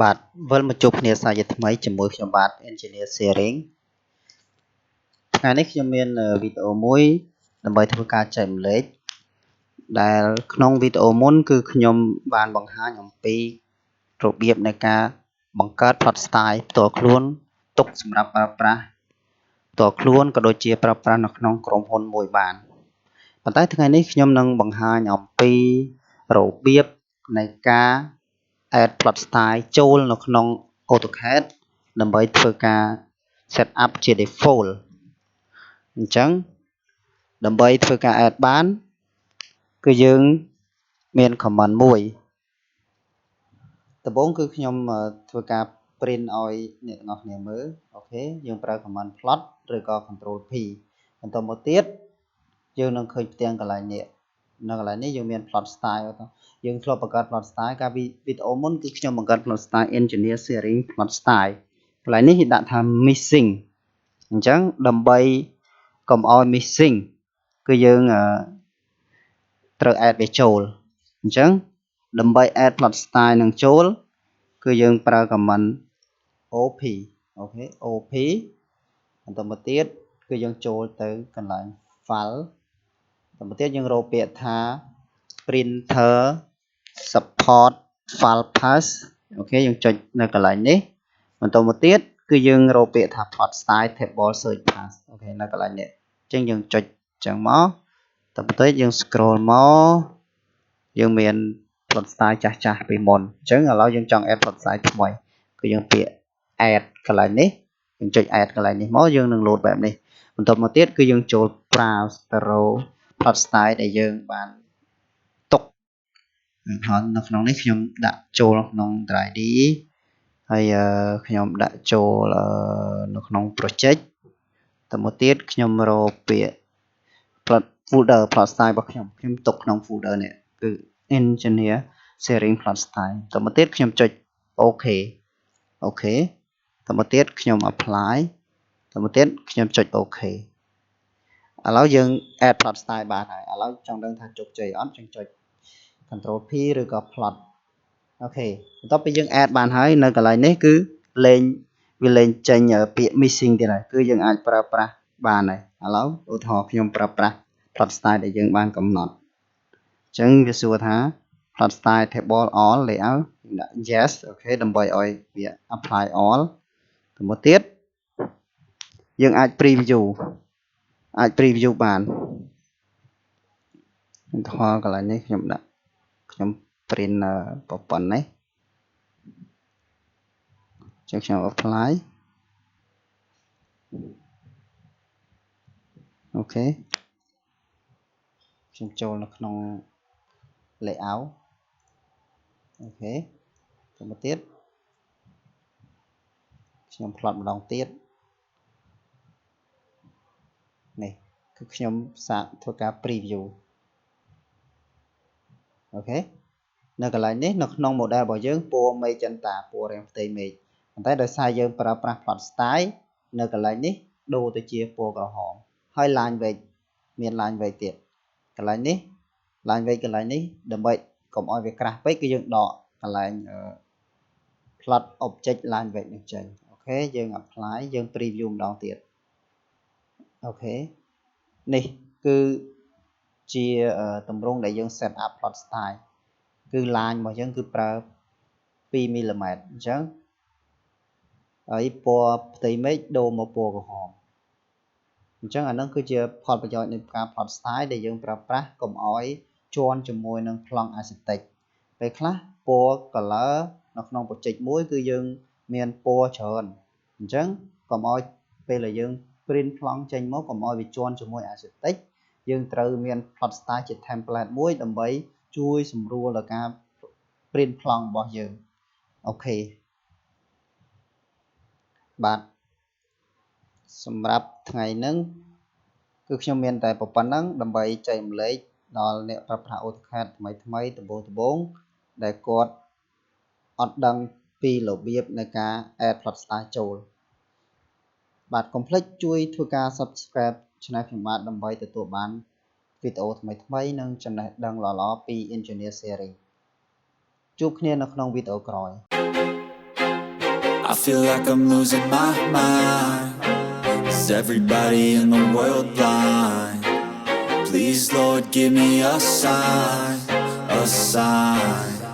បាទវិលមកជួបគ្នាសាជាថ្មីជាមួយខ្ញុំបាទ Engineer Sharing ថ្ងៃនេះខ្ញុំមានវីដេអូមួយដើម្បីធ្វើការចែករំលែកដែលក្នុងវីដេអូមុនគឺខ្ញុំបានបង្ហាញអំពីរបៀបនៃការបង្កើត plot style ផ្ទាល់ខ្លួនទុកសម្រាប់ប្រើប្រាស់ផ្ទាល់ខ្លួនក៏ដូចជាប្រើប្រាស់នៅក្នុងក្រុមហ៊ុនមួយបានប៉ុន្តែថ្ងៃនេះខ្ញុំនឹងបង្ហាញអំពីរបៀបនៃការ add plot style ចូលនៅក្នុង AutoCAD ដើម្បីធ្វើការ set up ជា default អញ្ចឹងដើម្បីធ្វើការ add បានគឺយើងមាន command មួយដំបូងគឺខ្ញុំធ្វើការ print ឲ្យអ្នកទាំងអស់គ្នាមើលអូខេយើងប្រើ command plot ឬក៏ control P បន្តមកទៀតយើងនឹងឃើញផ្ទាំងកន្លែងនេះនៅកន្លែងនេះយើងមាន plot style យើងធ្លាប់បង្កើត plot style កាលពីវីដេអូមុនគឺខ្ញុំបង្កើត plot style engineer sharing plot style កន្លែងនេះគេដាក់ថា missing អញ្ចឹងដើម្បីកុំឲ្យ missing គឺយើងត្រូវ add វាចូលអញ្ចឹងដើម្បី add plot style នឹងចូលគឺយើងប្រើ command OP អូខេ OP បន្តមកទៀតគឺយើងចូលទៅកន្លែង file បន្តមកទៀតយើងរកពាក្យថា printer support file path អូខេយើងចុចនៅកន្លែងនេះបន្តមកទៀតគឺយើងរកពាក្យថា plot style table search path អូខេនៅកន្លែងនេះអញ្ចឹងយើងចុចចឹងមកតទៅទៀតយើង scroll មកយើងមាន plot style ចាស់ពីមុនអញ្ចឹងឥឡូវយើងចង់ add plot style ថ្មីគឺយើងពាក្យ add កន្លែងនេះយើងចុច add កន្លែងនេះមកយើងនឹង load បែបនេះបន្តមកទៀតគឺយើងចូល browse ទៅរក plot style ដែលយើងបានទុកហើយនៅក្នុងនេះខ្ញុំដាក់ចូលក្នុង 3D ហើយខ្ញុំដាក់ចូលនៅក្នុង project ទៅមកទៀតខ្ញុំរកពាក្យ folder plot style របស់ខ្ញុំទុកក្នុង folder នេះគឺ engineer sharing plot style ទៅមកទៀតខ្ញុំចុច OK អូខេទៅមកទៀតខ្ញុំ apply ទៅមកទៀតខ្ញុំចុច OK ឥឡូវយើង add plot style បានហើយឥឡូវចង់ដឹងថាជោគជ័យអត់យើងចុច control P ឬក៏ plot អូខេបន្ទាប់ពីយើង add បានហើយនៅកន្លែងនេះគឺវាលេងចេញពាក្យ missing ទៀតហើយគឺយើងអាចប្រើប្រាស់បានហើយឥឡូវឧទាហរណ៍ខ្ញុំប្រើប្រាស់ plot style ដែលយើងបានកំណត់អញ្ចឹងវាសួរថា plot style table all layout ដាក់ yes អូខេដើម្បីឲ្យវា apply all ទៅមកទៀតយើងអាច preview បានឧទាហរណ៍កន្លែងនេះខ្ញុំ print ប៉ុណ្ណេះអញ្ចឹងខ្ញុំ apply អូខេខ្ញុំចូលនៅក្នុង layout អូខេទៅមកទៀតខ្ញុំ plot ម្ដងទៀតនេះគឺខ្ញុំសាកធ្វើការ preview អូខេនៅកន្លែងនេះនៅក្នុង model របស់យើងពណ៌ magenta ពណ៌រាងផ្ទៃមេឃប៉ុន្តែដោយសារយើងប្រើប្រាស់ plot style នៅកន្លែងនេះដូរទៅជាពណ៌ក្រហមហើយ line weight មាន line weight ទៀតកន្លែងនេះ line weight កន្លែងនេះដើម្បីកុំឲ្យវាក្រាស់ពេកគឺយើងដកកន្លែងplot object line weight នេះចេញអូខេយើង apply យើង preview ម្ដងទៀតអូខេនេះគឺជាទម្រង់ដែលយើង set up plot style គឺ line របស់យើងគឺប្រើ2មីលីម៉ែត្រអញ្ចឹងហើយពណ៌ផ្ទៃមេឃដូរមកពណ៌ក្រហមអញ្ចឹងអានឹងគឺជាផលប្រយោជន៍នៃការ plot style ដែលយើងប្រើប្រាស់កុំឲ្យជាន់ជាមួយនឹងប្លង់ aesthetic ពេលខ្លះពណ៌ color នៅក្នុង project មួយគឺយើងមានពណ៌ច្រើនអញ្ចឹងកុំឲ្យពេលដែលយើង print ប្លង់ចេញមកកុំឲ្យវាជាន់ជាមួយ aesthetic យើងត្រូវមាន plot style ជា template មួយដើម្បីជួយសម្រួលដល់ការ print ប្លង់របស់យើងអូខេបាទសម្រាប់ថ្ងៃនេះគឺខ្ញុំមានតែប៉ុណ្្នឹងដើម្បីចែករំលែកដល់អ្នកប្រើប្រាស់ AutoCAD ថ្មីដំបូងដែលគាត់អត់ដឹងពីរបៀបនៃការ add plot style ចូលបាទកុំភ្លេចជួយធ្វើការ subscribe channel ខ្ញុំបាទដើម្បីទទួលបានវីដេអូថ្មីនិងចំណេះដឹងល្អៗពី Engineer Series ជួបគ្នានៅក្នុងវីដេអូក្រោយ I feel like I'm losing my mind. Is everybody in the world blind? Please, Lord, give me a sign, a sign.